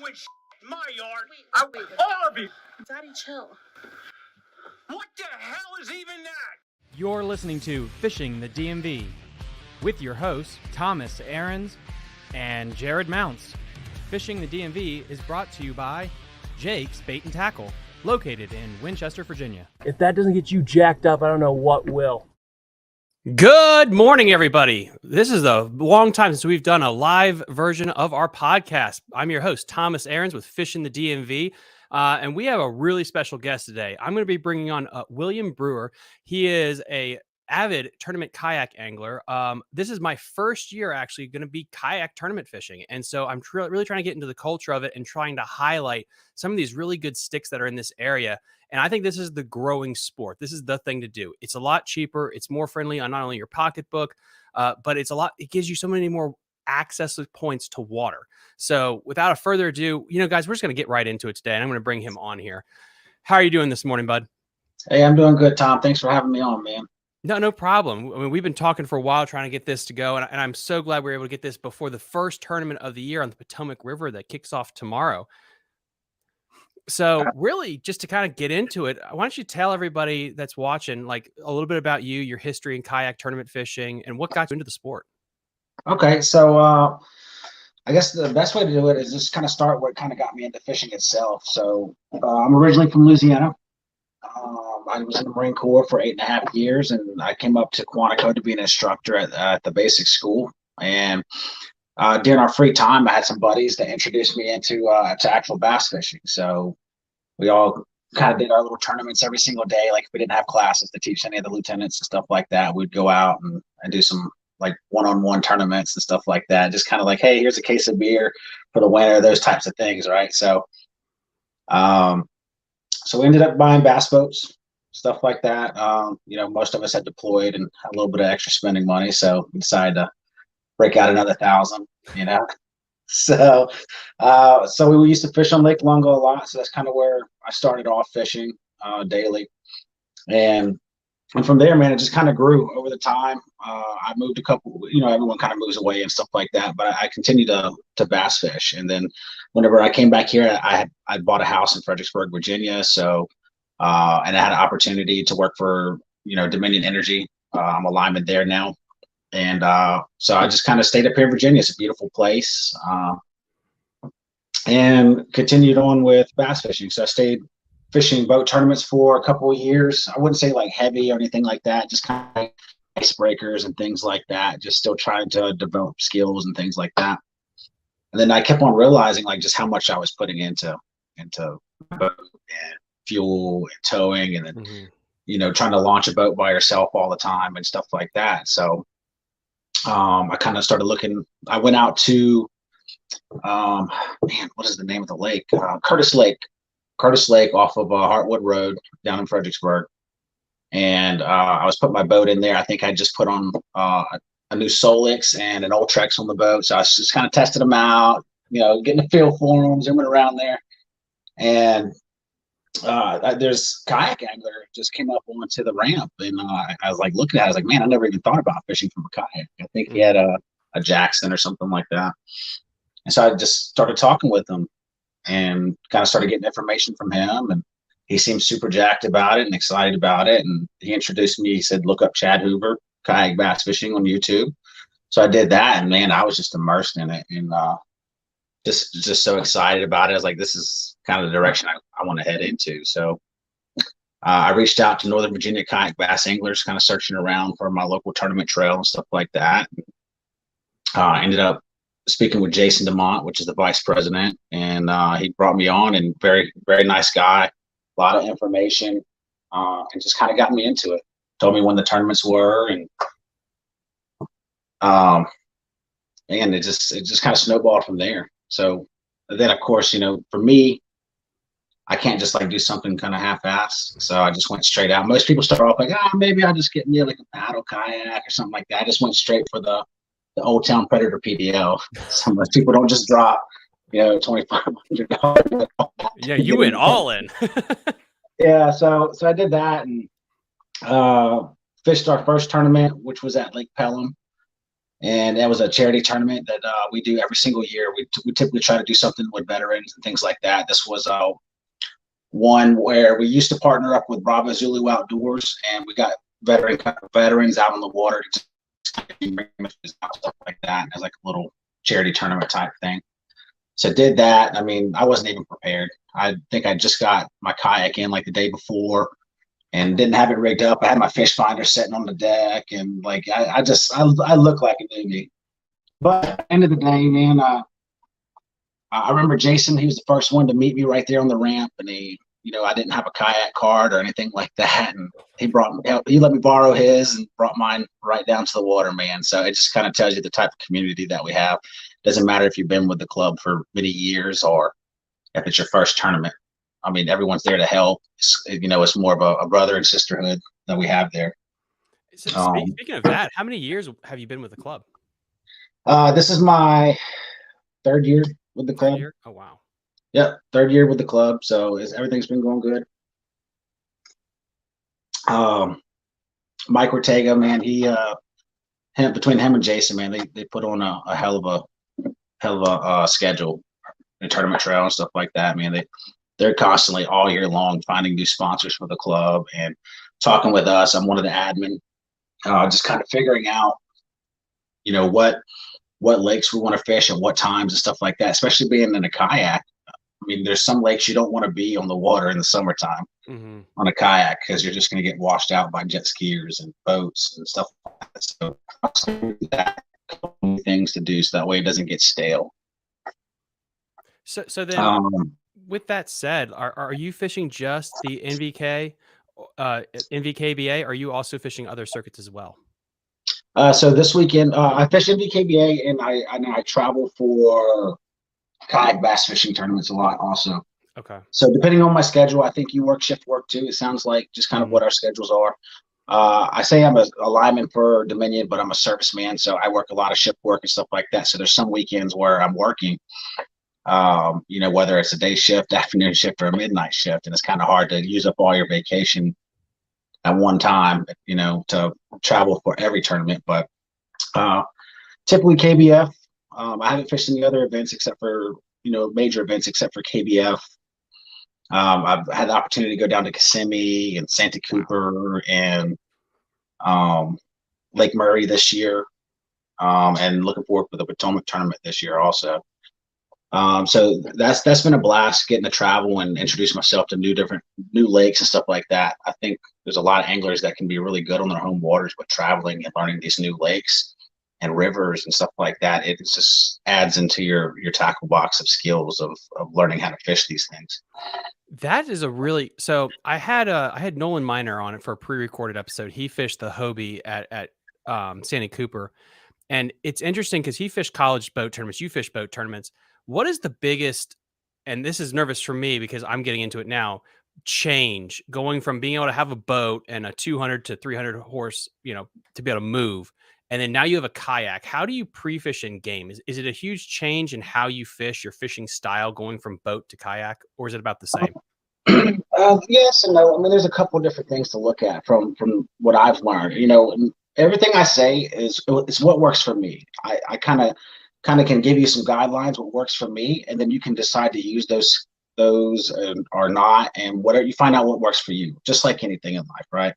quit in my yard. All of you. Daddy, chill. What the hell is even that? You're listening to Fishing the DMV with your hosts, Thomas Ahrens and Jared Mounts. Fishing the DMV is brought to you by Jake's Bait and Tackle, located in Winchester, Virginia. If that doesn't get you jacked up, I don't know what will. Good morning, everybody. This is a long time since we've done a live version of our podcast. I'm your host, Thomas Ahrens with Fishing the DMV. And we have a really special guest today. I'm going to be bringing on William Brewer. He is a avid tournament kayak angler. This is my first year actually going to be kayak tournament fishing. And so I'm really trying to get into the culture of it and trying to highlight some of these really good sticks that are in this area. And I think this is the growing sport. This is the thing to do. It's a lot cheaper. It's more friendly on not only your pocketbook, but it gives you so many more access points to water. So without a further ado, guys, we're just going to get right into it today. And I'm going to bring him on here. How are you doing this morning, bud? Hey, I'm doing good, Tom. Thanks for having me on, man. No problem. I mean, we've been talking for a while trying to get this to go, and I'm so glad we were able to get this before the first tournament of the year on the Potomac River that kicks off tomorrow. So really, just to kind of get into it, why don't you tell everybody that's watching, like, a little bit about you, your history in kayak tournament fishing, and what got you into the sport? Okay, so I guess the best way to do it is just kind of start what kind of got me into fishing itself. So I'm originally from Louisiana. I was in the Marine Corps for 8.5 years, and I came up to Quantico to be an instructor at the basic school. And during our free time, I had some buddies that introduced me into to actual bass fishing. So we all kind of did our little tournaments every single day. Like if we didn't have classes to teach any of the lieutenants and stuff like that, we'd go out and do some like one-on-one tournaments and stuff like that. Just kind of like, hey, here's a case of beer for the winter, those types of things, right? So so we ended up buying bass boats, stuff like that. Most of us had deployed and had a little bit of extra spending money, so we decided to break out another 1,000. So we used to fish on Lake Lungo a lot. So that's kind of where I started off fishing daily, and from there, man, it just kind of grew over the time. I moved a couple. Everyone kind of moves away and stuff like that, but I continued to bass fish. And then whenever I came back here, I bought a house in Fredericksburg, Virginia. So and I had an opportunity to work for Dominion Energy. I'm a lineman there now. And so I just kind of stayed up here in Virginia. It's a beautiful place, and continued on with bass fishing. So I stayed fishing boat tournaments for a couple of years. I wouldn't say like heavy or anything like that, just kind of icebreakers and things like that, just still trying to develop skills and things like that. And then I kept on realizing like just how much I was putting into boat and fuel and towing, and then trying to launch a boat by yourself all the time and stuff like that. So I kind of started looking. I went out to what is the name of the lake? Curtis Lake off of Hartwood Road down in Fredericksburg. And I was putting my boat in there. I think I just put on a new Solix and an Ultrex on the boat. So I was just kind of testing them out, getting a feel for them, zooming around there. And there's Kayak angler just came up onto the ramp. And I was like looking at it. I was like, man, I never even thought about fishing from a kayak. I think he had a Jackson or something like that. And so I just started talking with him and kind of started getting information from him, and he seemed super jacked about it and excited about it. And he introduced me. He said, look up Chad Hoover kayak bass fishing on YouTube. So I did that, and man, I was just immersed in it, and just so excited about it. I was like, this is kind of the direction I want to head into. So I reached out to Northern Virginia kayak bass anglers, kind of searching around for my local tournament trail and stuff like that. Ended up speaking with Jason DeMont, which is the vice president, and he brought me on, and very, very nice guy, a lot of information, and just kind of got me into it. Told me when the tournaments were, and it just kind of snowballed from there. So then, of course, for me, I can't just like do something kind of half-assed. So I just went straight out. Most people start off like, maybe I'll just get me like a paddle kayak or something like that. I just went straight for the Old Town Predator PDL. Some of people don't just drop, $2,500. Yeah, you went all in. Yeah, so I did that, and fished our first tournament, which was at Lake Pelham. And that was a charity tournament that we do every single year. We typically try to do something with veterans and things like that. This was one where we used to partner up with Bravo Zulu Outdoors, and we got veterans out on the water, stuff like that, as like a little charity tournament type thing. So did that. I mean, I wasn't even prepared. I think I just got my kayak in like the day before and didn't have it rigged up. I had my fish finder sitting on the deck, and like I look like a newbie. But at the end of the day, man, I remember Jason. He was the first one to meet me right there on the ramp, and I didn't have a kayak card or anything like that, and he let me borrow his and brought mine right down to the water, man. So it just kind of tells you the type of community that we have. Doesn't matter if you've been with the club for many years or if it's your first tournament. I mean, everyone's there to help. It's more of a brother and sisterhood that we have there. So speaking of that, how many years have you been with the club? This is my third year with the club. Oh, wow. Yep, third year with the club. So everything's been going good. Mike Ortega, man, between him and Jason, man, they put on a hell of a schedule, the tournament trail and stuff like that. Man, they're constantly all year long finding new sponsors for the club and talking with us. I'm one of the admin, just kind of figuring out, what lakes we want to fish and what times and stuff like that, especially being in a kayak. I mean, there's some lakes you don't want to be on the water in the summertime on a kayak because you're just going to get washed out by jet skiers and boats and stuff like that. So that things to do so that way it doesn't get stale. So then, with that said, are you fishing just the NVKBA? Or are you also fishing other circuits as well? So this weekend, I fish NVKBA, and I travel for kayak bass fishing tournaments a lot also. Okay. So depending on my schedule, I think you work shift work too. It sounds like just kind of what our schedules are. I say I'm a lineman for Dominion, but I'm a serviceman, so I work a lot of shift work and stuff like that. So there's some weekends where I'm working, whether it's a day shift, afternoon shift, or a midnight shift, and it's kind of hard to use up all your vacation at one time, to travel for every tournament. But typically KBF. I haven't fished any other events except for, major events except for KBF. I've had the opportunity to go down to Kissimmee and Santa Cooper and Lake Murray this year, and looking forward for the Potomac tournament this year also. So that's been a blast, getting to travel and introduce myself to new lakes and stuff like that. I think there's a lot of anglers that can be really good on their home waters, but traveling and learning these new lakes and rivers and stuff like that, it just adds into your tackle box of skills of learning how to fish these things. That is so I had Nolan Miner on it for a pre-recorded episode. He fished the Hobie at Santa Cooper, and it's interesting because he fished college boat tournaments. You fish boat tournaments. What is the biggest, and this is nervous for me because I'm getting into it now, change going from being able to have a boat and a 200 to 300 horse, to be able to move, and then now you have a kayak. How do you pre-fish in game? Is it a huge change in how you fish, your fishing style, going from boat to kayak, or is it about the same? Yes and no. I mean, there's a couple of different things to look at from what I've learned. Everything I say is what works for me. I kind of can give you some guidelines, what works for me, and then you can decide to use those or not, and whatever, you find out what works for you, just like anything in life, right?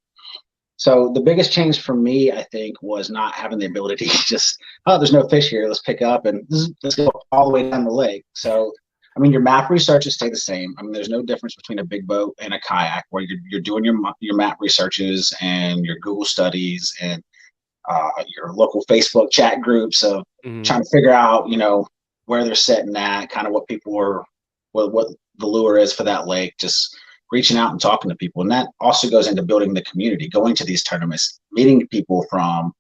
So the biggest change for me, I think, was not having the ability to just, there's no fish here, let's pick up and let's go all the way down the lake. So, I mean, your map researches stay the same. I mean, there's no difference between a big boat and a kayak, where you're doing your map researches and your Google studies and your local Facebook chat groups of trying to figure out, where they're setting at, kind of what people are, what the lure is for that lake, just reaching out and talking to people. And that also goes into building the community, going to these tournaments, meeting people from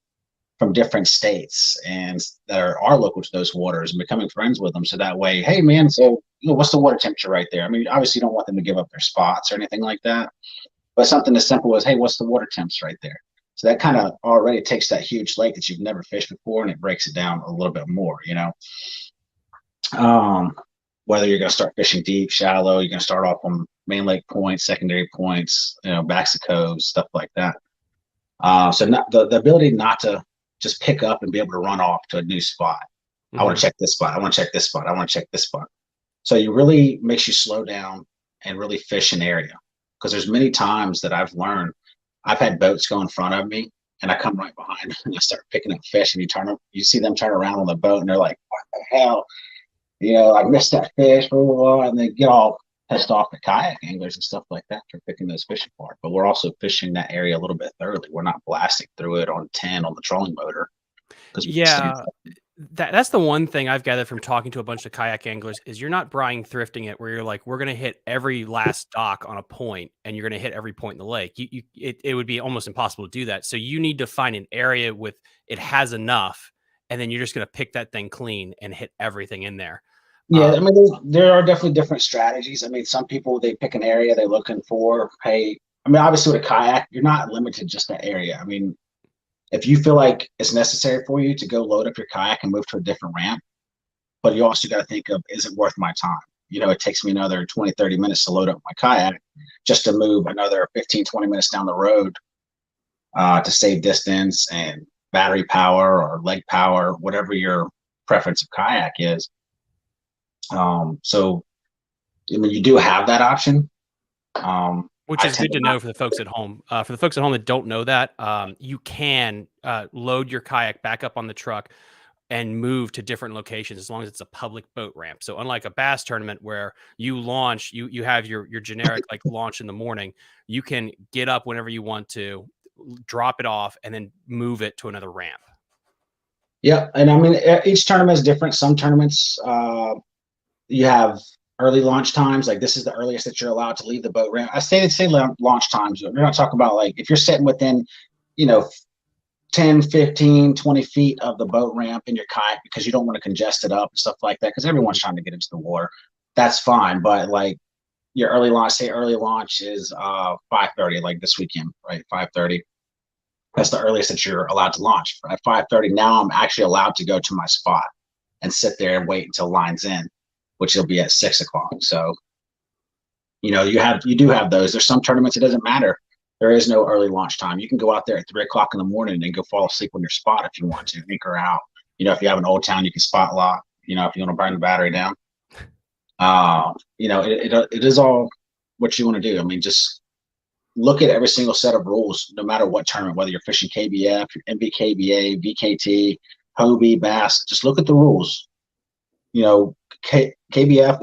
different states and that are local to those waters, and becoming friends with them. So that way, hey man, so what's the water temperature right there? I mean, obviously you don't want them to give up their spots or anything like that, but something as simple as, hey, what's the water temps right there? So that kind of already takes that huge lake that you've never fished before, and it breaks it down a little bit more, whether you're going to start fishing deep, shallow, you're going to start off on main lake points, secondary points, backs of coves, stuff like that. So the ability not to just pick up and be able to run off to a new spot. I want to check this spot. I want to check this spot. I want to check this spot. So it really makes you slow down and really fish an area. Because there's many times that I've learned, I've had boats go in front of me and I come right behind them and I start picking up fish, and you see them turn around on the boat and they're like, what the hell? I missed that fish, blah, blah, blah, and they get all pissed off at kayak anglers and stuff like that for picking those fish apart. But we're also fishing that area a little bit thoroughly. We're not blasting through it on 10 on the trolling motor. Yeah. That's the one thing I've gathered from talking to a bunch of kayak anglers is you're not Brian thrifting it where you're like, we're going to hit every last dock on a point and you're going to hit every point in the lake. It would be almost impossible to do that. So you need to find an area with it has enough, and then you're just going to pick that thing clean and hit everything in there. Yeah, I mean, there are definitely different strategies. I mean, some people, they pick an area they're looking for. Hey, I mean, obviously with a kayak, you're not limited just that area. I mean, if you feel like it's necessary for you to go load up your kayak and move to a different ramp, but you also got to think of, is it worth my time? It takes me another 20, 30 minutes to load up my kayak just to move another 15, 20 minutes down the road to save distance and battery power or leg power, whatever your preference of kayak is. So, I mean, you do have that option. Which is good to know for the folks at home. For the folks at home that don't know that, you can load your kayak back up on the truck and move to different locations as long as it's a public boat ramp. So unlike a bass tournament where you launch, you have your generic like launch in the morning, you can get up whenever you want to, drop it off, and then move it to another ramp. Yeah, and I mean, each tournament is different. Some tournaments, you have early launch times. Like this is the earliest that you're allowed to leave the boat ramp. I say launch times. We're not talking about like if you're sitting within, 10, 15, 20 feet of the boat ramp in your kayak because you don't want to congest it up and stuff like that because everyone's trying to get into the water. That's fine. But like your early launch is 5:30, like this weekend, right? 5:30. That's the earliest that you're allowed to launch. At 5:30, now I'm actually allowed to go to my spot and sit there and wait until line's in, which will be at 6 o'clock. So, you do have those. There's some tournaments, it doesn't matter. There is no early launch time. You can go out there at 3 o'clock in the morning and go fall asleep on your spot if you want to, anchor out. If you have an old town, you can spot lock, if you want to burn the battery down. It is all what you want to do. I mean, just look at every single set of rules, no matter what tournament, whether you're fishing KBF, NVKBA, VKT, Hobie, Bass, just look at the rules. KBF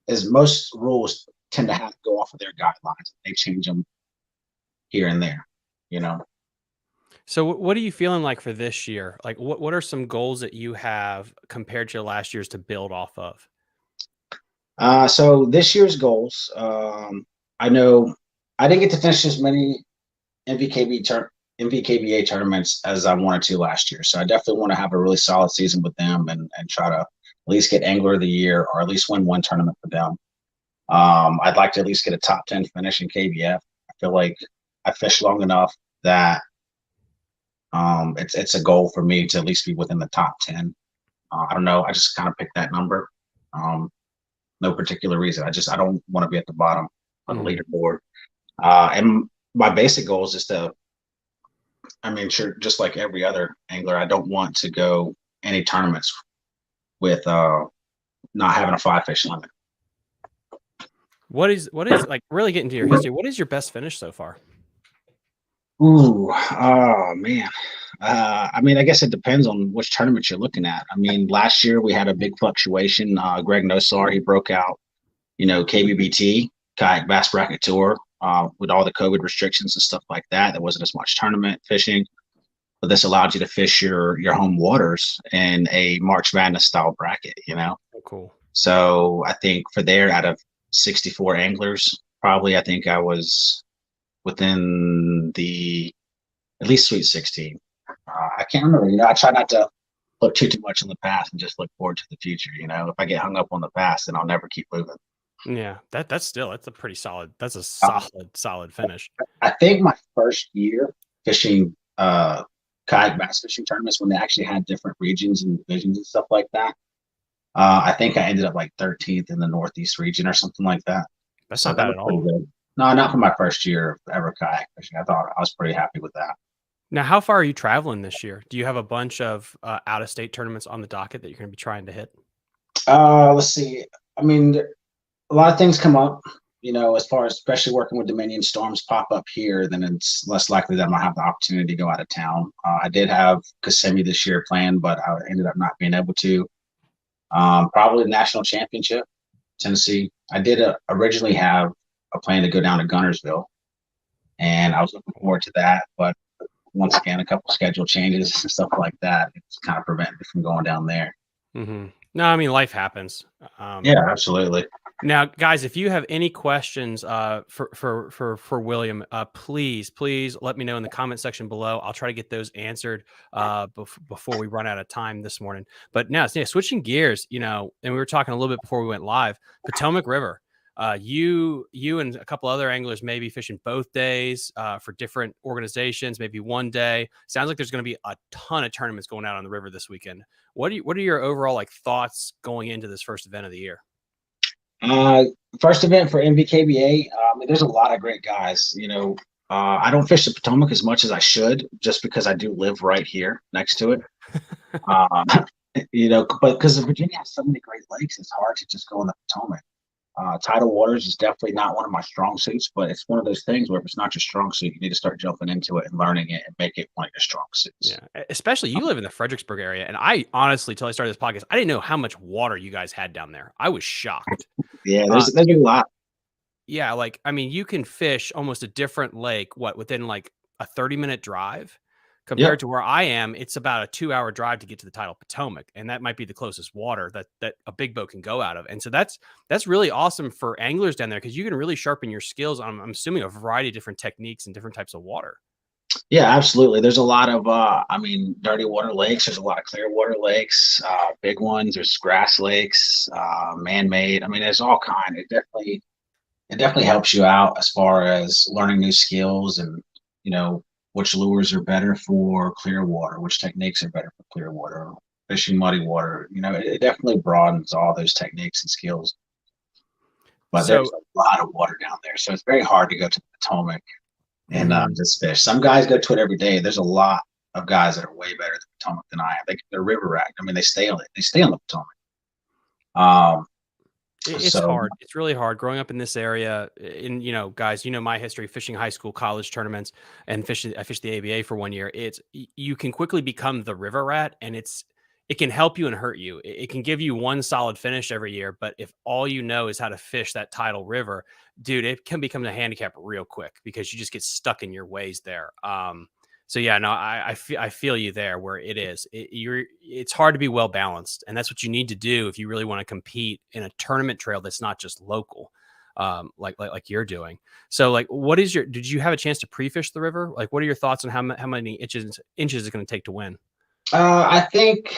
is most rules tend to have to go off of their guidelines. They change them here and there, So what are you feeling like for this year? Like what are some goals that you have compared to last year's to build off of? So this year's goals, I know I didn't get to finish as many NVKBA tournaments as I wanted to last year. So I definitely want to have a really solid season with them and try to at least get Angler of the Year or at least win one tournament for them. I'd like to at least get a top 10 finish in KBF. I feel like I fished long enough that it's a goal for me to at least be within the top 10. I don't know. I just kind of picked that number. No particular reason. I don't want to be at the bottom on the leaderboard. And my basic goal is just sure, just like every other angler, I don't want to go any tournaments with not having a 5 fish limit. What is like really getting to your history? What is your best finish so far? Ooh, oh man. I guess it depends on which tournament you're looking at. I mean, last year we had a big fluctuation. Greg Nosar, he broke out, KBBT, Kayak Bass Bracket Tour, with all the COVID restrictions and stuff like that. There wasn't as much tournament fishing, but this allowed you to fish your home waters in a March Madness style bracket, Oh, cool. So I think for there, out of 64 anglers, probably I think I was within at least Sweet 16. I can't remember. I try not to look too much in the past and just look forward to the future. If I get hung up on the past, then I'll never keep moving. Yeah, that's a pretty solid. That's a solid finish. I think my first year fishing kayak bass fishing tournaments when they actually had different regions and divisions and stuff like that. I think I ended up like 13th in the Northeast region or something like that. That's not bad at all. Good. No, not for my first year of ever kayak fishing. I thought I was pretty happy with that. Now, how far are you traveling this year? Do you have a bunch of out of state tournaments on the docket that you're going to be trying to hit? Let's see. I mean, a lot of things come up, as far as especially working with Dominion storms pop up here, then it's less likely that I'm gonna have the opportunity to go out of town. I did have Kissimmee this year planned, but I ended up not being able to. Probably the national championship, Tennessee. I did originally have a plan to go down to Gunnersville, and I was looking forward to that. But once again, a couple schedule changes and stuff like that, it's kind of prevented me from going down there. Mm-hmm. No, I mean, life happens. Yeah, absolutely. Now, guys, if you have any questions for William, please let me know in the comment section below. I'll try to get those answered before we run out of time this morning. But now, switching gears, and we were talking a little bit before we went live. Potomac River, you and a couple other anglers may be fishing both days for different organizations. Maybe one day. Sounds like there's going to be a ton of tournaments going out on the river this weekend. What are your overall thoughts going into this first event of the year? First event for NVKBA. There's a lot of great guys. I don't fish the Potomac as much as I should, just because I do live right here next to it. But because Virginia has so many great lakes, it's hard to just go in the Potomac. Tidal waters is definitely not one of my strong suits, but it's one of those things where if it's not your strong suit, you need to start jumping into it and learning it and make it one of your strong suits. Yeah, especially you live in the Fredericksburg area, and I honestly, till I started this podcast, I didn't know how much water you guys had down there. I was shocked. Yeah, there's a lot. Yeah, you can fish almost a different lake within a 30-minute drive. Compared to where I am, it's about a 2-hour drive to get to the tidal Potomac, and that might be the closest water that a big boat can go out of. And so that's really awesome for anglers down there, because you can really sharpen your skills on, I'm assuming, a variety of different techniques and different types of water. Yeah, absolutely. There's a lot of dirty water lakes. There's a lot of clear water lakes, big ones. There's grass lakes, man-made. There's all kind. It definitely helps you out as far as learning new skills and which lures are better for clear water, which techniques are better for clear water, fishing muddy water. It definitely broadens all those techniques and skills. But there's a lot of water down there, so it's very hard to go to the Potomac and just fish. Some guys go to it every day. There's a lot of guys that are way better at the Potomac than I am. They're river rat. They stay on it. They stay on the Potomac. It's hard. It's really hard growing up in this area. And guys, my history fishing high school, college tournaments, and I fished the ABA for 1 year. You can quickly become the river rat, and it can help you and hurt you. It can give you one solid finish every year, but if all you know is how to fish that tidal river, dude, it can become a handicap real quick because you just get stuck in your ways there. So yeah, no, I feel you there where it is. It's hard to be well balanced, and that's what you need to do if you really want to compete in a tournament trail that's not just local, like you're doing. So did you have a chance to pre-fish the river? What are your thoughts on how many inches it's going to take to win? I think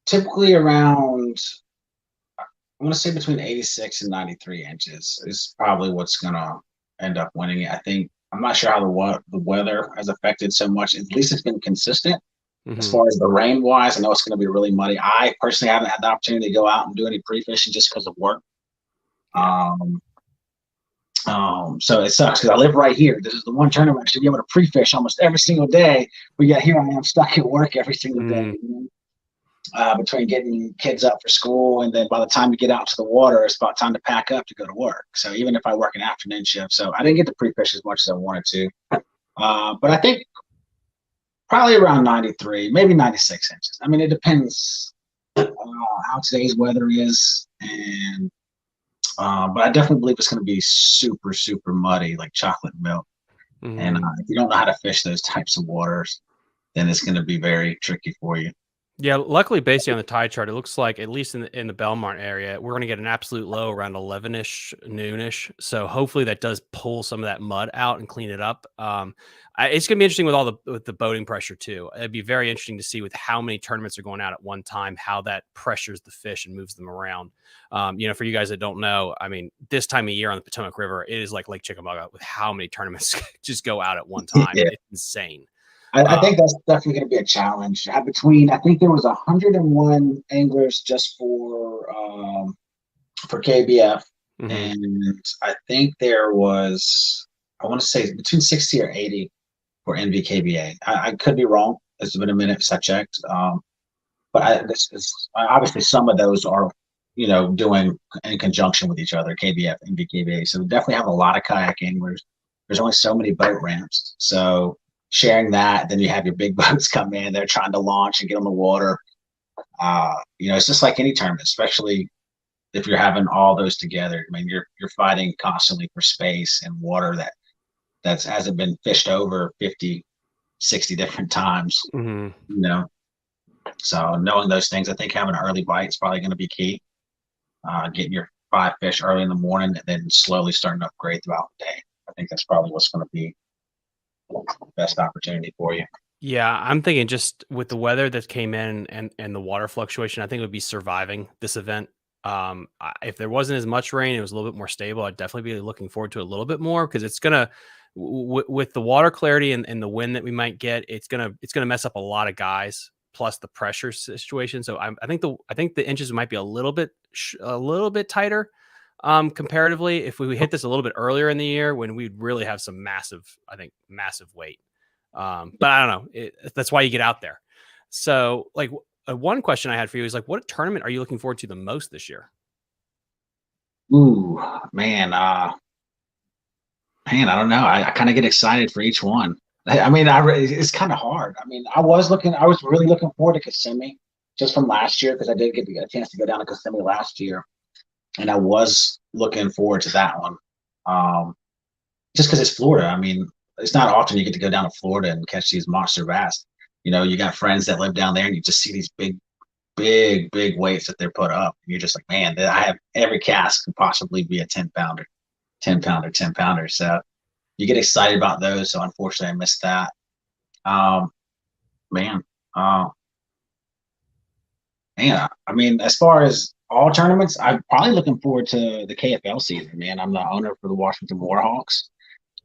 typically around, I want to say between 86 and 93 inches is probably what's going to end up winning it. I'm not sure how the weather has affected so much. At least it's been consistent. As far as the rain wise, I know it's going to be really muddy. I personally haven't had the opportunity to go out and do any pre-fishing just because of work. So it sucks because I live right here. This is the one tournament I should be able to pre-fish almost every single day. But yet here I am stuck at work every single day. Between getting kids up for school and then by the time you get out to the water, it's about time to pack up to go to work. So even if I work an afternoon shift, so I didn't get to pre-fish as much as I wanted to. But I think probably around 93, maybe 96 inches. It depends how today's weather is. And but I definitely believe it's going to be super, super muddy, like chocolate milk. And if you don't know how to fish those types of waters, then it's going to be very tricky for you. Yeah, luckily, based on the tide chart, it looks like at least in the Belmont area, we're going to get an absolute low around 11ish, noonish. So hopefully that does pull some of that mud out and clean it up. It's going to be interesting with the boating pressure too. It'd be very interesting to see with how many tournaments are going out at one time, how that pressures the fish and moves them around. For you guys that don't know, this time of year on the Potomac River, it is like Lake Chickamauga with how many tournaments just go out at one time. Yeah. It's insane. I think that's definitely going to be a challenge. I think there was 101 anglers just for KBF, and I think there was, I want to say between 60 or 80 for NVKBA. I could be wrong. It's been a minute since I checked. But this is obviously some of those are, doing in conjunction with each other, KBF, NVKBA. So definitely have a lot of kayak anglers. There's only so many boat ramps. So sharing that, then you have your big boats come in, they're trying to launch and get on the water. It's just like any tournament, especially if you're having all those together. I mean, you're fighting constantly for space and water that hasn't been fished over 50, 60 different times. Mm-hmm. So knowing those things, I think having an early bite is probably going to be key. Getting your 5 fish early in the morning and then slowly starting to upgrade throughout the day. I think that's probably what's going to be the best opportunity for you. Yeah, I'm thinking just with the weather that came in and the water fluctuation, I think it would be surviving this event. If there wasn't as much rain, it was a little bit more stable. I'd definitely be looking forward to it a little bit more because it's gonna, with the water clarity and the wind that we might get, it's gonna mess up a lot of guys. Plus the pressure situation. So I think the inches might be a little bit tighter comparatively if we hit this a little bit earlier in the year when we'd really have some massive weight. But I don't know. That's why you get out there. So like one question I had for you is like, what tournament are you looking forward to the most this year? Ooh, man. I don't know. I kind of get excited for each one. I mean, it's kind of hard. I mean, I was really looking forward to Kissimmee just from last year because I did get a chance to go down to Kissimmee last year, and I was looking forward to that one. Just because it's Florida. I mean, it's not often you get to go down to Florida and catch these monster bass. You got friends that live down there, and you just see these big weights that they're put up. And you're just like, man, I have every cast could possibly be a 10-pounder, 10-pounder. So you get excited about those. So unfortunately I missed that. I mean, as far as all tournaments, I'm probably looking forward to the KFL season, man. I'm the owner for the Washington Warhawks,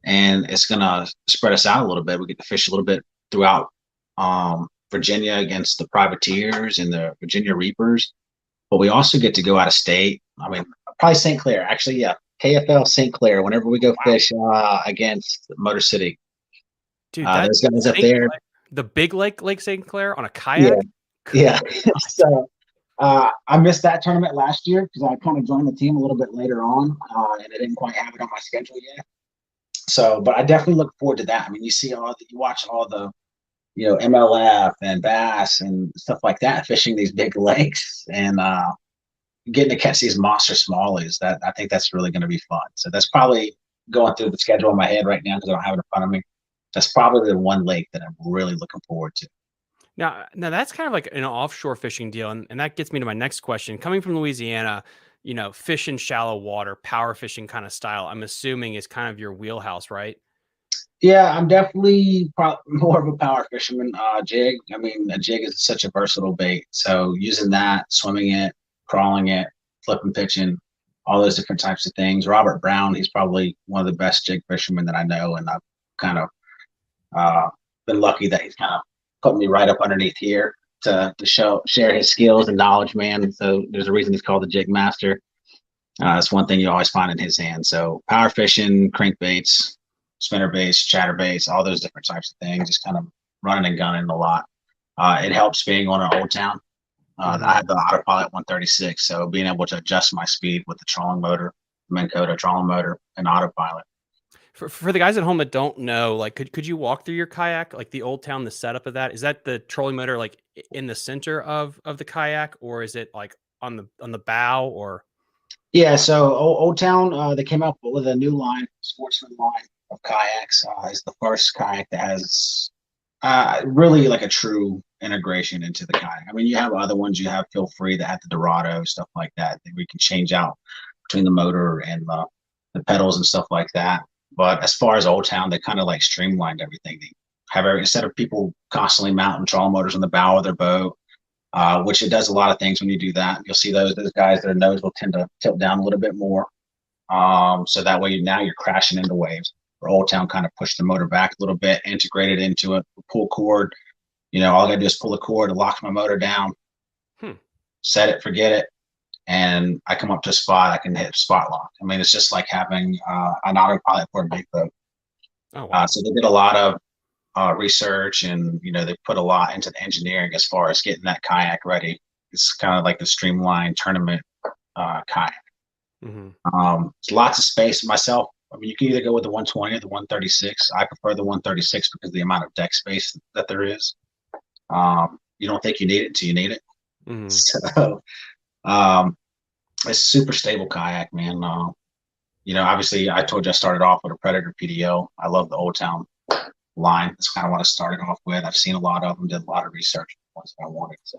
and it's going to spread us out a little bit. We get to fish a little bit throughout Virginia against the Privateers and the Virginia Reapers, but we also get to go out of state. I mean, probably St. Clair. Actually, yeah, KFL St. Clair, whenever we go fish against Motor City. Dude, those guys up there. The big Lake St. Clair on a kayak? Yeah. So I missed that tournament last year because I kind of joined the team a little bit later on, and I didn't quite have it on my schedule yet. So, but I definitely look forward to that. I mean, you watch all the, MLF and bass and stuff like that, fishing these big lakes and getting to catch these monster smallies. That I think that's really going to be fun. So that's probably going through the schedule in my head right now because I don't have it in front of me. That's probably the one lake that I'm really looking forward to. Now that's kind of like an offshore fishing deal. And that gets me to my next question. Coming from Louisiana, fish in shallow water, power fishing kind of style, I'm assuming is kind of your wheelhouse, right? Yeah, I'm definitely more of a power fisherman. Jig. I mean, a jig is such a versatile bait. So using that, swimming it, crawling it, flipping, pitching, all those different types of things. Robert Brown, he's probably one of the best jig fishermen that I know. And I've kind of been lucky that he's kind of put me right up underneath here to share his skills and knowledge, man. So there's a reason he's called the jig master. It's one thing you always find in his hand. So power fishing, crankbaits, spinner baits, chatterbaits, all those different types of things, just kind of running and gunning a lot. It helps being on an Old Town. I have the Autopilot 136, so being able to adjust my speed with the trolling motor, Minn Kota trolling motor, and Autopilot. For the guys at home that don't know, like, could you walk through your kayak, like the Old Town, the setup of that? Is that the trolling motor like in the center of the kayak, or is it like on the bow? Or yeah, so Old Town, they came up with a new line, sportsman line of kayaks. Is the first kayak that has really like a true integration into the kayak. I mean, you have other ones. You have Feel Free that have the Dorado, stuff like that we can change out between the motor and the pedals and stuff like that. But as far as Old Town, they kind of like streamlined everything. They have instead of people constantly mounting trolling motors on the bow of their boat, which it does a lot of things when you do that. You'll see those guys, their nose will tend to tilt down a little bit more. So that way now you're crashing into waves. For Old Town, kind of push the motor back a little bit, integrate it into a pull cord. All I gotta do is pull the cord, it locks my motor down, set it, forget it, and I come up to a spot, I can hit spot lock. I mean, it's just like having an autopilot for a big boat. Oh, wow. So they did a lot of research, and they put a lot into the engineering as far as getting that kayak ready. It's kind of like the streamlined tournament kayak. Lots of space. Myself, I mean, you can either go with the 120 or the 136. I prefer the 136 because of the amount of deck space that there is. You don't think you need it until you need it. So it's super stable kayak, man. Obviously, I told you I started off with a Predator PDO. I love the Old Town line. That's kind of what I started off with. I've seen a lot of them, did a lot of research on ones that I wanted. So.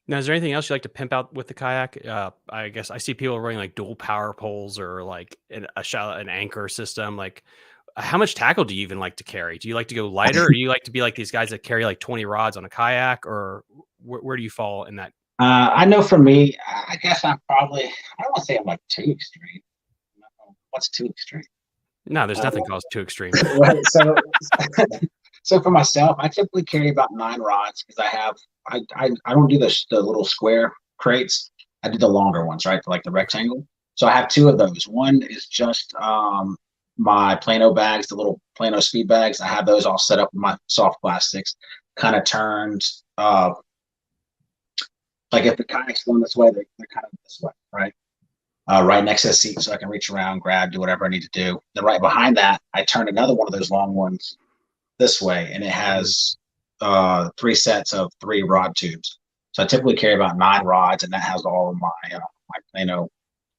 Now, is there anything else you like to pimp out with the kayak? I guess I see people running like dual power poles or like an anchor system. Like, how much tackle do you even like to carry? Do you like to go lighter, or do you like to be like these guys that carry like 20 rods on a kayak, or where do you fall in that? I know for me, I guess I don't want to say I'm like too extreme. What's too extreme? No, there's nothing called too extreme. Right, so for myself, I typically carry about 9 rods because I don't do the little square crates. I do the longer ones, right? Like the rectangle. So I have 2 of those. One is just my Plano bags, the little Plano speed bags. I have those all set up with my soft plastics, kind of turned. Like if the kayak's going this way, they're kind of this way, right? Right next to the seat, so I can reach around, grab, do whatever I need to do. Then right behind that, I turned another one of those long ones this way, and it has 3 sets of 3 rod tubes. So I typically carry about 9 rods, and that has all of my Plano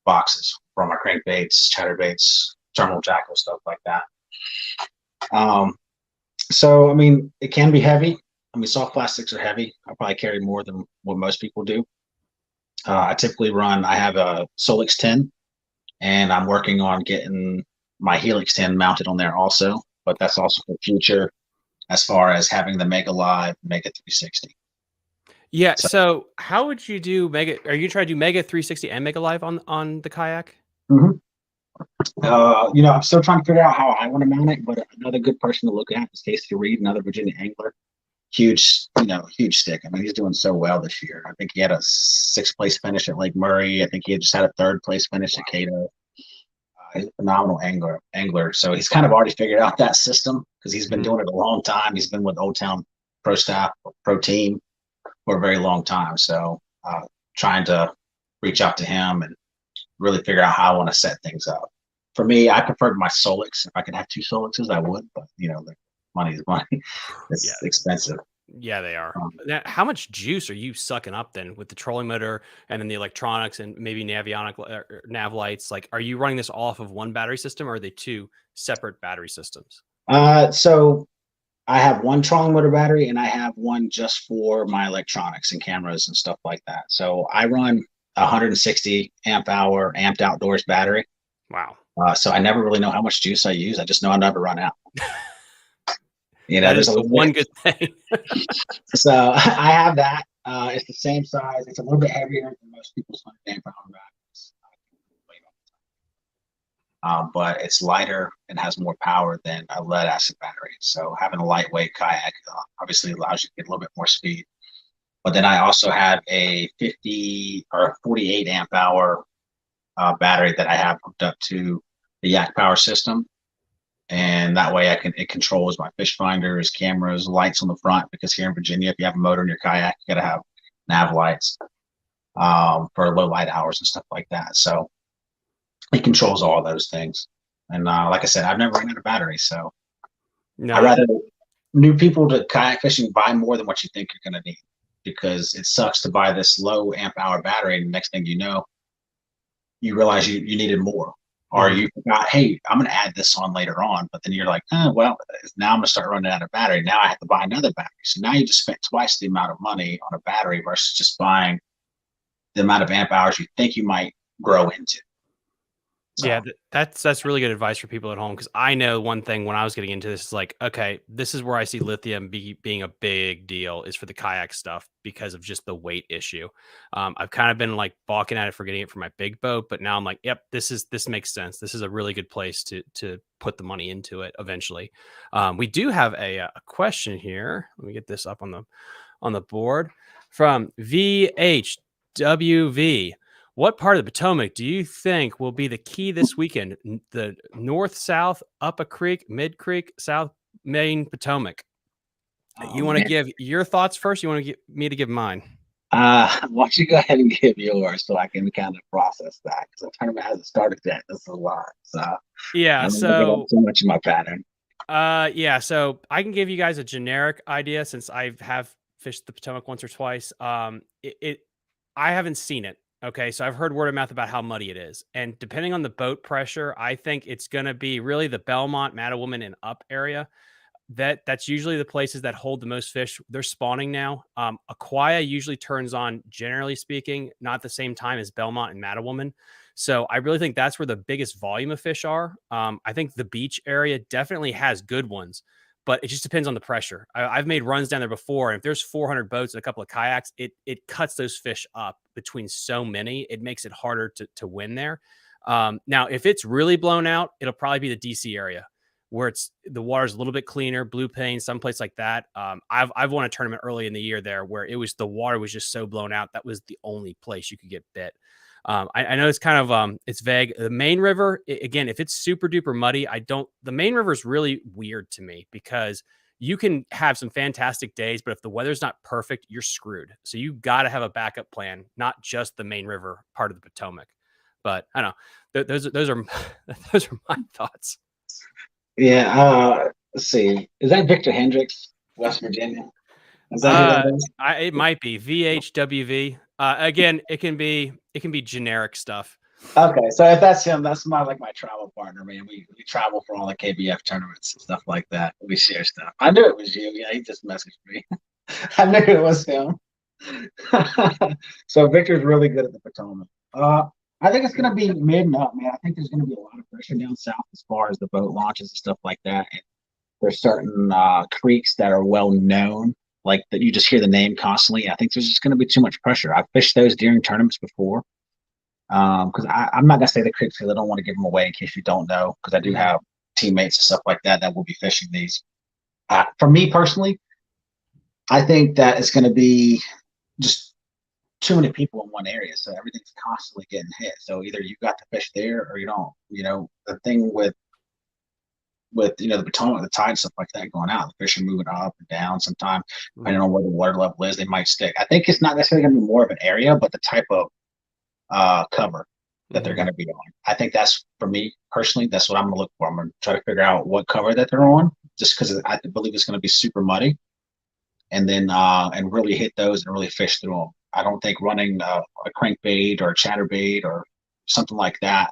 boxes for my crankbaits, chatterbaits, terminal jackal, stuff like that. So I mean, it can be heavy. I mean, soft plastics are heavy. I probably carry more than what most people do. I typically I have a Solix 10, and I'm working on getting my Helix 10 mounted on there also, but that's also for future as far as having the Mega Live, Mega 360. Yeah. So how would you do Mega? Are you trying to do Mega 360 and Mega Live on the kayak? I'm still trying to figure out how I want to mount it, but another good person to look at is Casey Reed, another Virginia angler. Huge stick. I mean, he's doing so well this year. I think he had a 6th place finish at Lake Murray. I think he just had a 3rd place finish at Cato. He's a phenomenal angler. So he's kind of already figured out that system because he's been doing it a long time. He's been with Old Town Pro Staff, Pro Team for a very long time. So trying to reach out to him and really figure out how I want to set things up. For me, I preferred my Solix. If I could have 2 Solixes, I would, but the money is money. It's expensive. Yeah, they are. Now, how much juice are you sucking up then with the trolling motor and then the electronics and maybe nav lights? Like, are you running this off of one battery system, or are they 2 separate battery systems? So I have one trolling motor battery, and I have one just for my electronics and cameras and stuff like that. So I run 160 amp hour amped outdoors battery. Wow. So I never really know how much juice I use. I just know I never run out. That is one good thing. So I have that. It's the same size. It's a little bit heavier than most people's 100 amp hour batteries. But it's lighter and has more power than a lead acid battery. So having a lightweight kayak obviously allows you to get a little bit more speed. But then I also have a 50 or 48 amp hour battery that I have hooked up to the Yak power system. And that way it controls my fish finders, cameras, lights on the front, because here in Virginia, if you have a motor in your kayak, you got to have nav lights for low light hours and stuff like that. So it controls all those things. And like I said, I've never run out of batteries. So I'd rather new people to kayak fishing buy more than what you think you're going to need, because it sucks to buy this low amp hour battery, and the next thing you know, you realize you needed more. Or you forgot, hey, I'm going to add this on later on. But then you're like, well, now I'm going to start running out of battery. Now I have to buy another battery. So now you just spent twice the amount of money on a battery versus just buying the amount of amp hours you think you might grow into. So. Yeah, that's really good advice for people at home, because I know one thing when I was getting into this is like, okay, this is where I see lithium being a big deal, is for the kayak stuff, because of just the weight issue. I've kind of been like balking at it for getting it for my big boat, but now I'm like, yep, this makes sense. This is a really good place to put the money into it eventually. We do have a question here. Let me get this up on the board from VHWV. What part of the Potomac do you think will be the key this weekend? The north, south, up a creek, mid creek, south main Potomac? Oh, You want to man. give your thoughts first? You want to get me to give mine? Why don't you go ahead and give yours so I can kind of process that? Because the tournament hasn't started yet. This is a lot. So I Yeah. don't want to get up So, too much in my pattern. yeah. So I can give you guys a generic idea since I have fished the Potomac once or twice. I haven't seen it. Okay. So I've heard word of mouth about how muddy it is. And depending on the boat pressure, I think it's going to be really the Belmont, Mattawoman, and up area. That's usually the places that hold the most fish. They're spawning now. Aquia usually turns on, generally speaking, not at the same time as Belmont and Mattawoman. So I really think that's where the biggest volume of fish are. I think the beach area definitely has good ones, but it just depends on the pressure. I've made runs down there before, and if there's 400 boats and a couple of kayaks, it cuts those fish up between so many. It makes it harder to win there. Now, if it's really blown out, it'll probably be the DC area where it's the water's a little bit cleaner, blue pane, someplace like that. I've won a tournament early in the year there where it was the water was just so blown out that was the only place you could get bit. I know it's kind of it's vague. The main river, again, if it's super duper muddy, the main river is really weird to me because you can have some fantastic days, but if the weather's not perfect, you're screwed. So you got to have a backup plan, not just the main river part of the Potomac. But I don't know. Those are those are my thoughts. Yeah. Let's see. Is that Victor Hendricks, West Virginia? Is that who that is? It might be VHWV. Again, it can be generic stuff. Okay, so if that's him, that's my travel partner, man. We travel for all the KBF tournaments and stuff like that. We share stuff. I knew it was you. Yeah, he just messaged me. I knew it was him. So Victor's really good at the Potomac. I think it's gonna be mid and up, man. I think there's gonna be a lot of pressure down south as far as the boat launches and stuff like that. And there's certain creeks that are well known, like that you just hear the name constantly. I think there's just gonna be too much pressure. I've fished those during tournaments before. Because I'm not gonna say the creeks because I don't want to give them away in case you don't know, because I do have teammates and stuff like that will be fishing these. For me personally, I think that it's going to be just too many people in one area, so everything's constantly getting hit. So either you got to fish there or you don't. The thing with the Potomac, the tide, stuff like that going out, the fish are moving up and down. Sometimes depending on where the water level is, they might stick. I think it's not necessarily going to be more of an area, but the type of cover that they're going to be on. I think that's, for me personally, that's what I'm going to look for. I'm going to try to figure out what cover that they're on, just because I believe it's going to be super muddy, and then and really hit those and really fish through them. I don't think running a crankbait or a chatterbait or something like that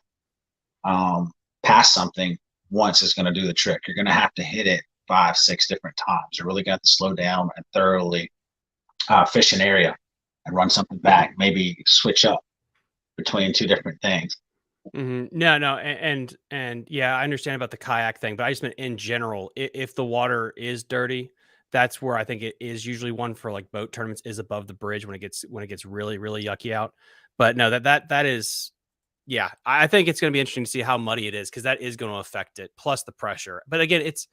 past something once is going to do the trick. You're going to have to hit it 5-6 different times. You're really going to have to slow down and thoroughly fish an area and run something back, maybe switch up between two different things. No, and yeah, I understand about the kayak thing, but I just meant in general, if the water is dirty, that's where I think it is usually one for like boat tournaments is above the bridge when it gets really really yucky out. But no, that is, yeah, I think it's going to be interesting to see how muddy it is because that is going to affect it. Plus the pressure. But again, that's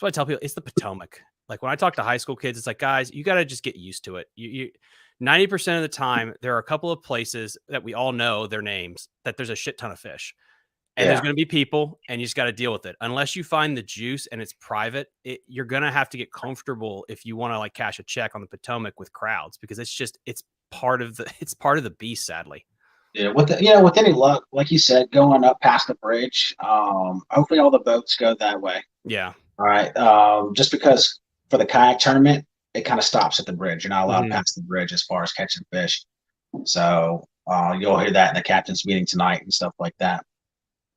what I tell people. It's the Potomac. Like when I talk to high school kids, it's like, guys, you got to just get used to it. You 90% of the time, there are a couple of places that we all know their names that there's a shit ton of fish. And there's going to be people, and you just got to deal with it. Unless you find the juice and it's private, you're going to have to get comfortable if you want to like cash a check on the Potomac with crowds, because it's part of the beast, sadly. Yeah, with any luck, like you said, going up past the bridge, hopefully all the boats go that way. Yeah. All right. Just because for the kayak tournament, it kind of stops at the bridge. You're not allowed past the bridge as far as catching fish. So you'll hear that in the captain's meeting tonight and stuff like that.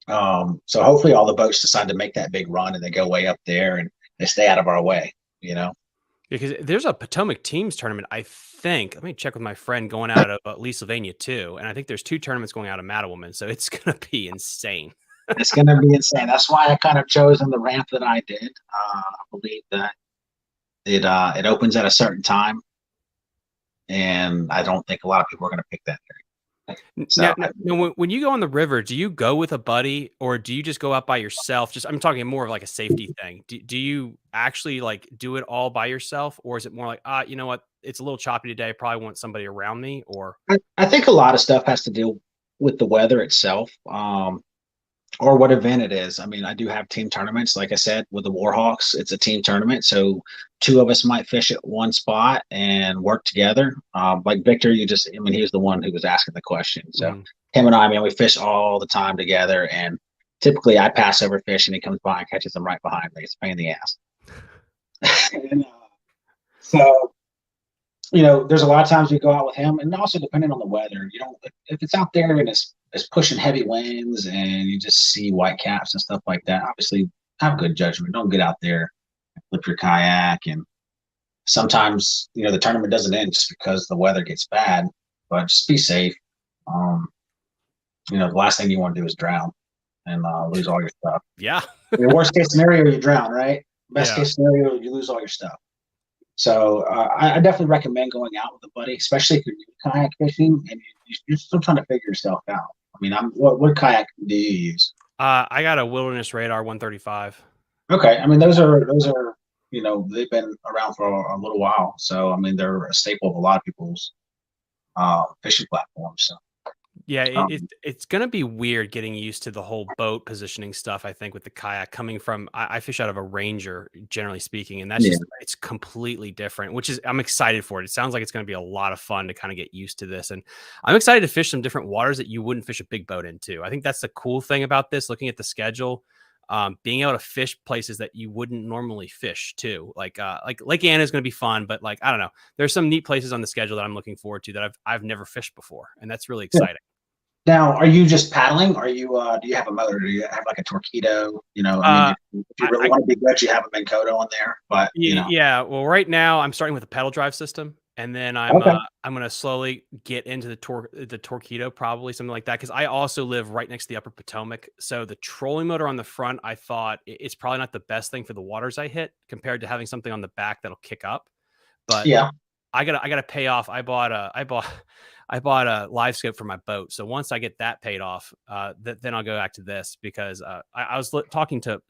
So hopefully all the boats decide to make that big run and they go way up there and they stay out of our way, Because there's a Potomac teams tournament, I think. Let me check with my friend going out of Lee, Sylvania too. And I think there's 2 tournaments going out of Mattawoman. So it's going to be insane. It's going to be insane. That's why I kind of chose in the ramp that I did. I believe that it opens at a certain time. And I don't think a lot of people are going to pick that area. So now, when you go on the river, do you go with a buddy or do you just go out by yourself? I'm talking more of like a safety thing. Do you actually like do it all by yourself, or is it more like, you know what, it's a little choppy today, I probably want somebody around me? Or I think a lot of stuff has to deal with the weather itself. or what event it is. I mean, I do have team tournaments. Like I said, with the Warhawks, it's a team tournament. So two of us might fish at one spot and work together. Like Victor, I mean, he was the one who was asking the question. So him and I mean, we fish all the time together. And typically I pass over fish and he comes by and catches them right behind me. It's a pain in the ass. and, so, there's a lot of times we go out with him, and also depending on the weather, if it's out there and it's pushing heavy winds and you just see white caps and stuff like that, obviously have good judgment. Don't get out there and flip your kayak. And sometimes, the tournament doesn't end just because the weather gets bad, but just be safe. The last thing you want to do is drown and lose all your stuff. Yeah. Your worst case scenario, you drown, right? Best case scenario, you lose all your stuff. So I definitely recommend going out with a buddy, especially if you're new kayak fishing and you're still trying to figure yourself out. I mean, what kayak do you use? I got a Wilderness Radar 135. Okay, I mean those are they've been around for a little while, so I mean they're a staple of a lot of people's fishing platforms. So. Yeah, it's going to be weird getting used to the whole boat positioning stuff, I think, with the kayak coming from, I fish out of a Ranger, generally speaking, and that's it's completely different, which is, I'm excited for it. It sounds like it's going to be a lot of fun to kind of get used to this. And I'm excited to fish some different waters that you wouldn't fish a big boat into. I think that's the cool thing about this, looking at the schedule, being able to fish places that you wouldn't normally fish too. Like Lake Anna is going to be fun, but I don't know. There's some neat places on the schedule that I'm looking forward to that I've never fished before. And that's really exciting. Now, are you just paddling? Or do you have a motor? Do you have like a Torpedo? I mean, if you really want to be good, you have a Minn Kota on there. But yeah. Well, right now I'm starting with a pedal drive system, and then I'm going to slowly get into the Torpedo, probably something like that, because I also live right next to the Upper Potomac. So the trolling motor on the front, I thought it's probably not the best thing for the waters I hit compared to having something on the back that'll kick up. But yeah, I gotta pay off. I bought a live scope for my boat. So once I get that paid off, then I'll go back to this, because I was talking to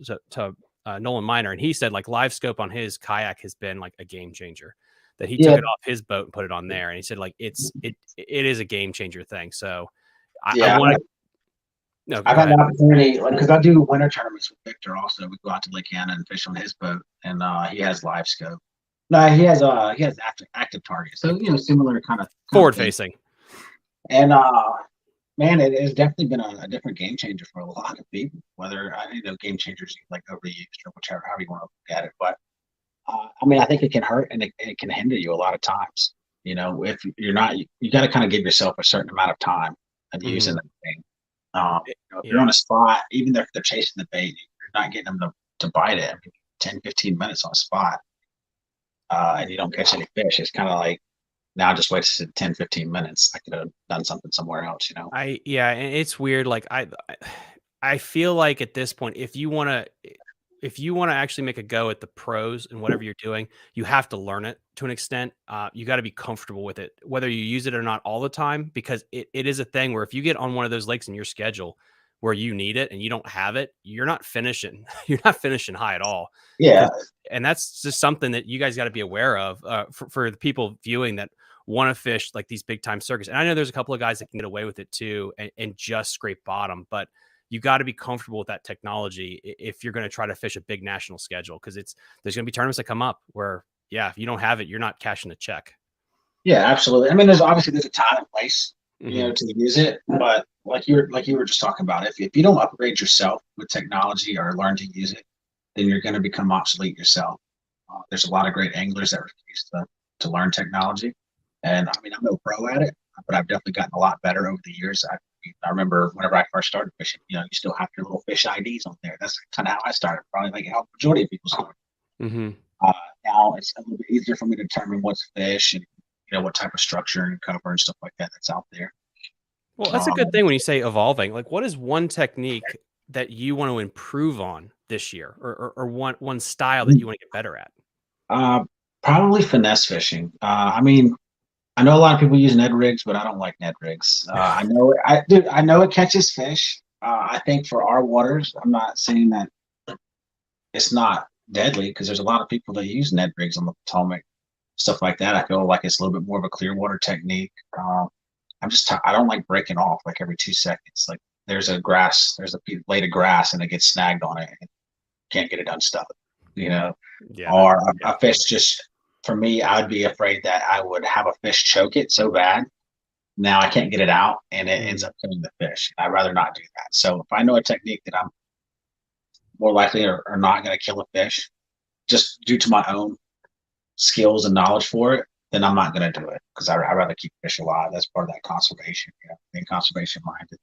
Nolan Miner, and he said like live scope on his kayak has been like a game changer, that he took it off his boat and put it on there. And he said like, it is a game changer thing. So I want to, no, I've had the opportunity, because I do winter tournaments with Victor also. We go out to Lake Anna and fish on his boat, and he has live scope. No, he has active target. So, similar kind of forward facing. And man, it has definitely been a different game changer for a lot of people. Whether game changers like overused or whichever, however you want to look at it. But I mean, I think it can hurt and it can hinder you a lot of times. If you're not, you got to kind of give yourself a certain amount of time of using the thing. If you're on a spot, even if they're chasing the bait, you're not getting them to bite it. I mean, 10, 15 minutes on a spot, and you don't catch any fish. It's kind of like, now I just wasted 10, 15 minutes. I could have done something somewhere else, and it's weird. Like I feel like at this point, if you want to actually make a go at the pros and whatever you're doing, you have to learn it to an extent. You got to be comfortable with it, whether you use it or not all the time, because it is a thing where if you get on one of those lakes in your schedule where you need it and you don't have it, you're not finishing high at all. Yeah. And that's just something that you guys got to be aware of for the people viewing that want to fish like these big time circuits. And I know there's a couple of guys that can get away with it too and just scrape bottom, but you got to be comfortable with that technology if you're going to try to fish a big national schedule, because there's going to be tournaments that come up where, if you don't have it, you're not cashing a check. Yeah, absolutely. I mean, there's a time and place, to use it, but like you were just talking about, if you don't upgrade yourself with technology or learn to use it, then you're going to become obsolete yourself. There's a lot of great anglers that refuse to learn technology. And I mean, I'm no pro at it, but I've definitely gotten a lot better over the years. I remember whenever I first started fishing, you still have your little fish IDs on there. That's kind of how I started, probably like how the majority of people started. Now it's a little bit easier for me to determine what's fish and, what type of structure and cover and stuff like that that's out there. Well, that's a good thing when you say evolving. Like, what is one technique that you want to improve on this year, or one style that you want to get better at? Probably finesse fishing. I mean, I know a lot of people use Ned rigs, but I don't like Ned rigs. I know it catches fish. I think for our waters, I'm not saying that it's not deadly, because there's a lot of people that use Ned rigs on the Potomac, stuff like that. I feel like it's a little bit more of a clear water technique. I don't like breaking off like every 2 seconds. Like there's a blade of grass and it gets snagged on it and can't get it unstuck, Yeah. or a fish just, for me, I would be afraid that I would have a fish choke it so bad. Now I can't get it out and it ends up killing the fish. I'd rather not do that. So if I know a technique that I'm more likely or not going to kill a fish just due to my own skills and knowledge for it, then I'm not going to do it, because I'd rather keep fish alive. That's part of that conservation, being conservation minded.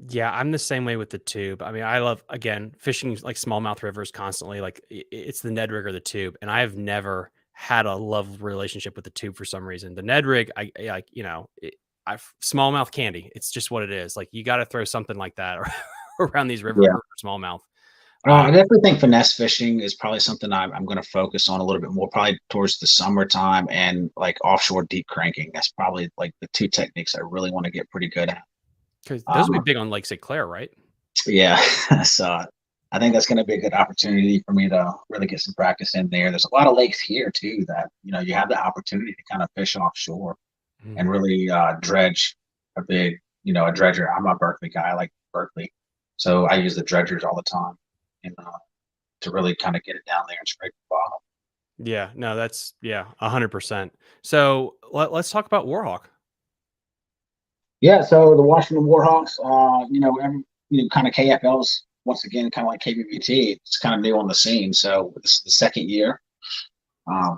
Yeah, I'm the same way with the tube. I mean, I love, again, fishing like smallmouth rivers constantly. Like it's the Ned rig or the tube, and I have never had a love relationship with the tube for some reason. The Ned rig, smallmouth candy. It's just what it is. Like you got to throw something like that around these rivers for smallmouth. I definitely think finesse fishing is probably something I'm going to focus on a little bit more, probably towards the summertime, and like offshore deep cranking. That's probably like the two techniques I really want to get pretty good at. Because those would be big on Lake St. Clair, right? Yeah. So I think that's going to be a good opportunity for me to really get some practice in there. There's a lot of lakes here too that, you have the opportunity to kind of fish offshore and really dredge a big, a dredger. I'm a Berkeley guy. I like Berkeley. So I use the dredgers all the time, and to really kind of get it down there and scrape the bottom. Yeah, no, that's 100%. So let's talk about Warhawk. Yeah, so the Washington Warhawks, kind of KFL's, once again, kind of like KBBT, it's kind of new on the scene. So this is the second year. I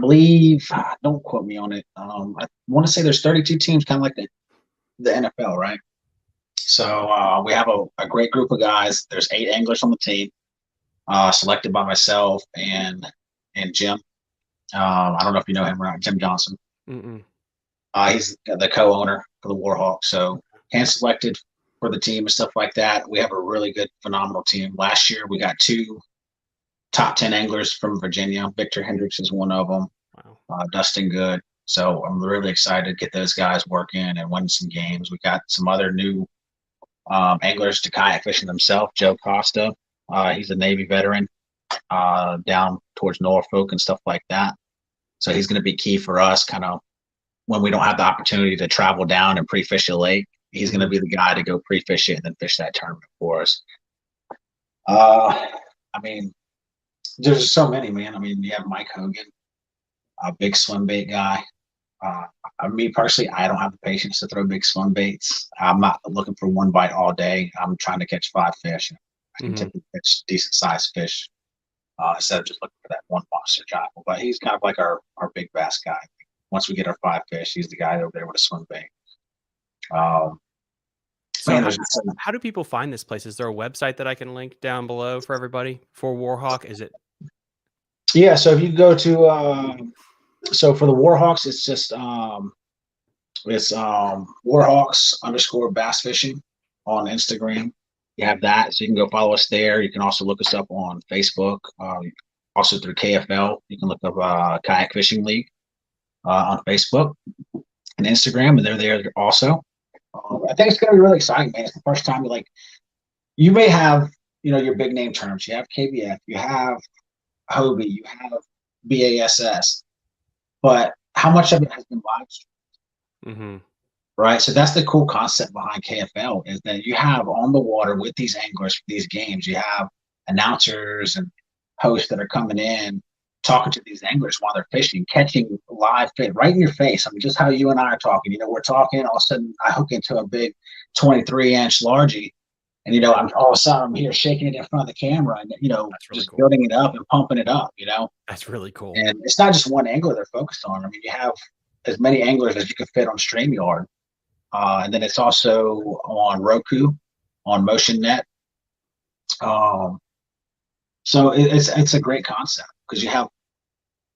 believe, don't quote me on it. I want to say there's 32 teams, kind of like the NFL, right? So we have a great group of guys. There's 8 anglers on the team, selected by myself and Jim. I don't know if you know him or not, Jim Johnson. Mm-mm. He's the co-owner for the Warhawk. So hand selected for the team and stuff like that. We have a really good, phenomenal team. Last year, we got 2 top 10 anglers from Virginia. Victor Hendricks is one of them. Wow. Dustin Good. So I'm really excited to get those guys working and win some games. We got some other new anglers to kayak fishing themselves. Joe Costa, he's a Navy veteran, down towards Norfolk and stuff like that. So he's going to be key for us, kind of when we don't have the opportunity to travel down and pre-fish a lake. He's going to be the guy to go pre-fish it and then fish that tournament for us. I mean, there's so many, man. I mean, you have Mike Hogan, a big swim bait guy. Me personally, I don't have the patience to throw big swim baits. I'm not looking for one bite all day. I'm trying to catch 5 fish. I can typically catch decent sized fish instead of just looking for that one monster jackal. But he's kind of like our big bass guy. Once we get our 5 fish, he's the guy over there with a swim bait. How do people find this place? Is there a website that I can link down below for everybody for Warhawk? Is it? Yeah. So if you go to, so for the Warhawks, it's just, it's Warhawks_bass fishing on Instagram. You have that. So you can go follow us there. You can also look us up on Facebook, also through KFL. You can look up Kayak Fishing League on Facebook and Instagram, and they're there also. I think it's going to be really exciting, man. It's the first time you may have, your big name terms. You have KBF, you have Hobie, you have BASS, but how much of it has been live streamed? Right. So that's the cool concept behind KFL, is that you have on the water with these anglers for these games, you have announcers and hosts that are coming in, talking to these anglers while they're fishing, catching live fish right in your face. I mean, just how you and I are talking, we're talking, all of a sudden I hook into a big 23-inch largie, and, I'm all of a sudden I'm here shaking it in front of the camera and, That's really just cool. building it up and pumping it up, That's really cool. And it's not just one angler they're focused on. I mean, you have as many anglers as you can fit on StreamYard. And then it's also on Roku, on MotionNet. So it's a great concept, because you have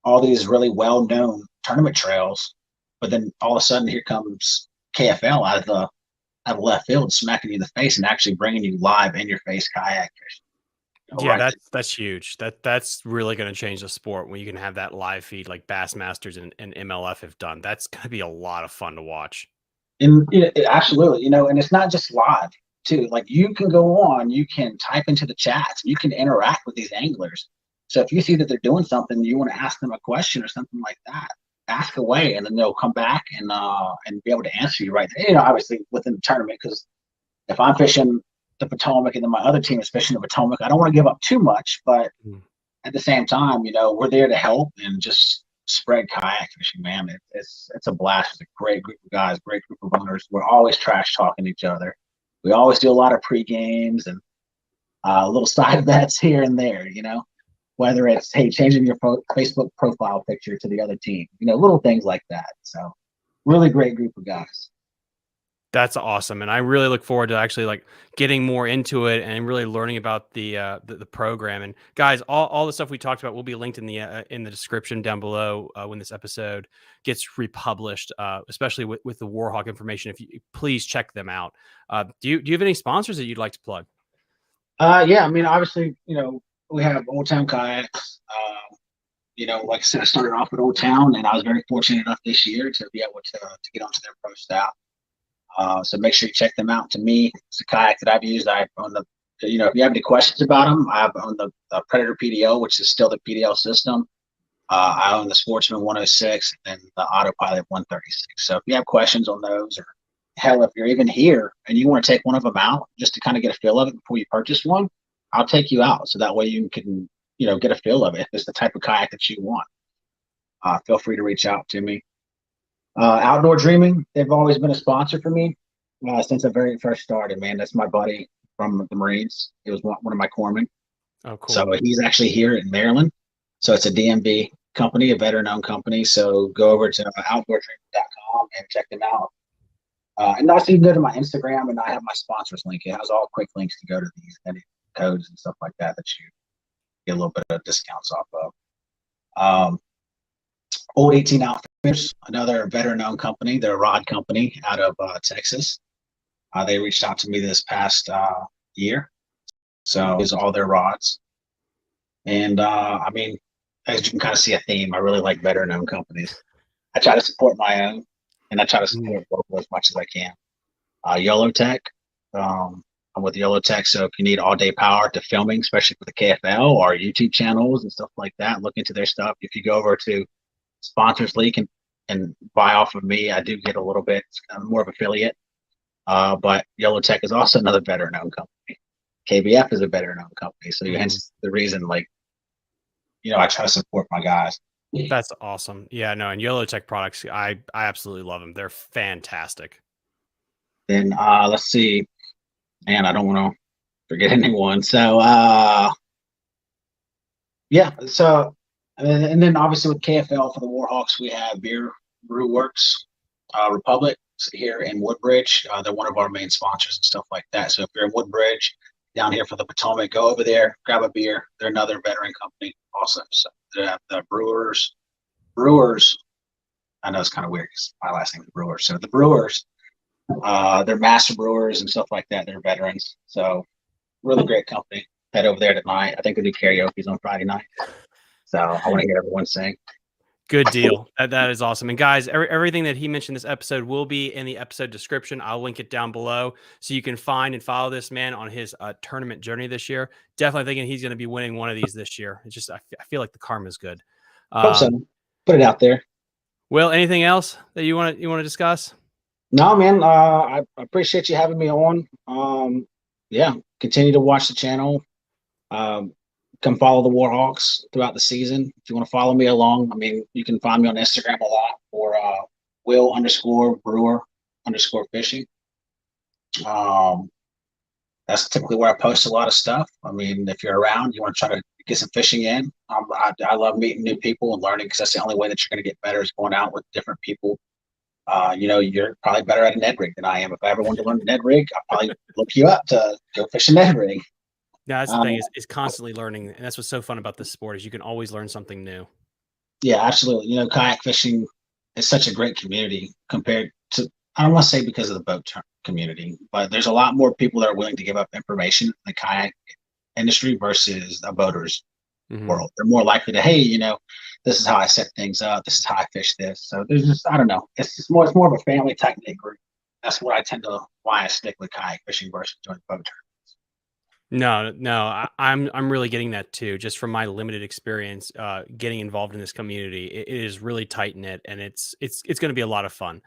all these really well-known tournament trails, but then all of a sudden here comes KFL out of left field, smacking you in the face and actually bringing you live in your face kayak fishing. Yeah, that's huge. That's really going to change the sport when you can have that live feed like Bassmasters and MLF have done. That's going to be a lot of fun to watch. And absolutely, and it's not just live too. Like, you can go on, you can type into the chats, you can interact with these anglers. So if you see that they're doing something, you want to ask them a question or something like that, ask away, and then they'll come back and be able to answer you right there. Obviously within the tournament, because if I'm fishing the Potomac and then my other team is fishing the Potomac, I don't want to give up too much, but at the same time, we're there to help and just spread kayak fishing, man. It's a blast. It's a great group of guys, great group of owners. We're always trash talking each other. We always do a lot of pre games and little side bets here and there, whether it's, hey, changing your Facebook profile picture to the other team, little things like that. So really great group of guys. That's awesome, and I really look forward to actually like getting more into it and really learning about the program. And guys, all the stuff we talked about will be linked in the description down below when this episode gets republished, especially with the Warhawk information. If you please check them out. Do you have any sponsors that you'd like to plug? Yeah, I mean, obviously, we have Old Town Kayaks. Like I said, I started off with Old Town, and I was very fortunate enough this year to be able to get onto their pro staff. So make sure you check them out. To me, it's a kayak that I've used. I've owned if you have any questions about them, I've owned the Predator PDO, which is still the PDL system. I own the Sportsman 106 and the Autopilot 136. So if you have questions on those, or hell, if you're even here and you want to take one of them out just to kind of get a feel of it before you purchase one, I'll take you out. So that way you can, get a feel of it. If it's the type of kayak that you want, feel free to reach out to me. Outdoor Dreaming, they've always been a sponsor for me since I very first started, man. That's my buddy from the Marines. He was one of my corpsmen. Oh, cool. So he's actually here in Maryland. So it's a DMV company, a veteran-owned company. So go over to outdoordreaming.com and check them out. And also you can go to my Instagram, and I have my sponsors link. It has all quick links to go to these codes and stuff like that you get a little bit of discounts off of. Old 18 Outfitters, another veteran-owned company. They're a rod company out of Texas. They reached out to me this past year. So these are all their rods. And I mean, as you can kind of see a theme, I really like veteran-owned companies. I try to support my own, and I try to support local as much as I can. YOLO Tech, I'm with YOLO Tech, so if you need all-day power to filming, especially for the KFL or YouTube channels and stuff like that, look into their stuff. If you go over to Sponsors League and buy off of me, I do get a little bit more of affiliate. But YOLO Tech is also another veteran-owned company. KBF is a veteran-owned company, so hence the reason, I try to support my guys. That's awesome. Yeah, no, and YOLO Tech products, I absolutely love them. They're fantastic. Then let's see, and I don't want to forget anyone. So yeah, so. And then obviously with KFL for the Warhawks, we have Brew Works, Republic here in Woodbridge. They're one of our main sponsors and stuff like that. So if you're in Woodbridge, down here for the Potomac, go over there, grab a beer. They're another veteran company also. So they have the Brewers. I know it's kind of weird because my last name is Brewer. So the Brewers, they're master brewers and stuff like that. They're veterans. So really great company. Head over there tonight. I think they do karaoke on Friday night. So I want to hear everyone sing. Good deal. That is awesome. And guys, everything that he mentioned this episode will be in the episode description. I'll link it down below so you can find and follow this man on his tournament journey this year. Definitely thinking he's going to be winning one of these this year. It's just I feel like the karma is good. Hope so. Put it out there. Will, anything else that you want to discuss? No, man. I appreciate you having me on. Yeah, continue to watch the channel. Come follow the Warhawks throughout the season. If you want to follow me along, I mean, you can find me on Instagram a lot or Will_Brewer_fishing. That's typically where I post a lot of stuff. I mean, if you're around, you want to try to get some fishing in. I love meeting new people and learning because that's the only way that you're going to get better is going out with different people. You're probably better at a Ned rig than I am. If I ever wanted to learn a Ned rig, I'll probably look you up to go fish a Ned rig. Yeah, that's the thing is constantly learning. And that's what's so fun about this sport is you can always learn something new. Yeah, absolutely. Kayak fishing is such a great community compared to, I don't want to say because of the boat community, but there's a lot more people that are willing to give up information in the kayak industry versus a boater's world. They're more likely to, hey, this is how I set things up. This is how I fish this. So there's just, I don't know. It's more of a family type thing group. That's why I stick with kayak fishing versus doing boat tournaments. No, I'm really getting that too, just from my limited experience, getting involved in this community. It is really tight knit, and it's going to be a lot of fun.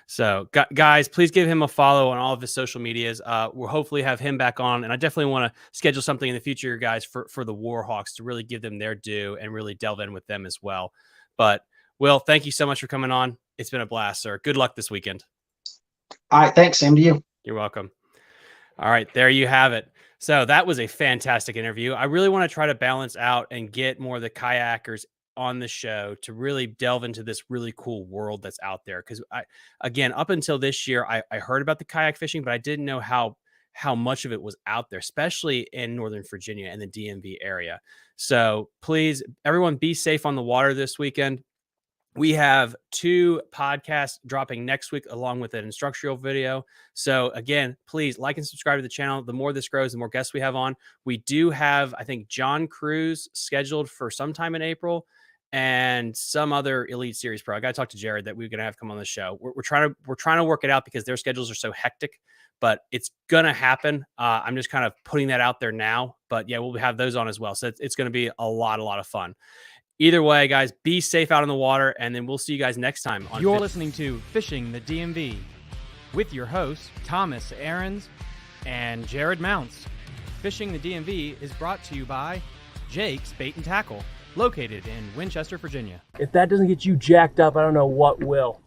So guys, please give him a follow on all of his social medias. We'll hopefully have him back on. And I definitely want to schedule something in the future, guys, for the Warhawks to really give them their due and really delve in with them as well. But Will, thank you so much for coming on. It's been a blast, sir. Good luck this weekend. All right. Thanks. Same to you. You're welcome. All right. There you have it. So that was a fantastic interview. I really want to try to balance out and get more of the kayakers on the show to really delve into this really cool world that's out there. Because again, up until this year, I heard about the kayak fishing, but I didn't know how much of it was out there, especially in Northern Virginia and the DMV area. So please, everyone, be safe on the water this weekend. We have 2 podcasts dropping next week along with an instructional video. So again, please like and subscribe to the channel. The more this grows, the more guests we have on. We do have, I think, John Cruz scheduled for sometime in April and some other Elite Series pro. I got to talk to Jared that we're going to have come on the show. We're trying to work it out because their schedules are so hectic, but it's going to happen. I'm just kind of putting that out there now, but yeah, we'll have those on as well. So it's going to be a lot of fun. Either way, guys, be safe out on the water, and then we'll see you guys next time. You're listening to Fishing the DMV with your hosts, Thomas Ahrens and Jared Mounts. Fishing the DMV is brought to you by Jake's Bait and Tackle, located in Winchester, Virginia. If that doesn't get you jacked up, I don't know what will.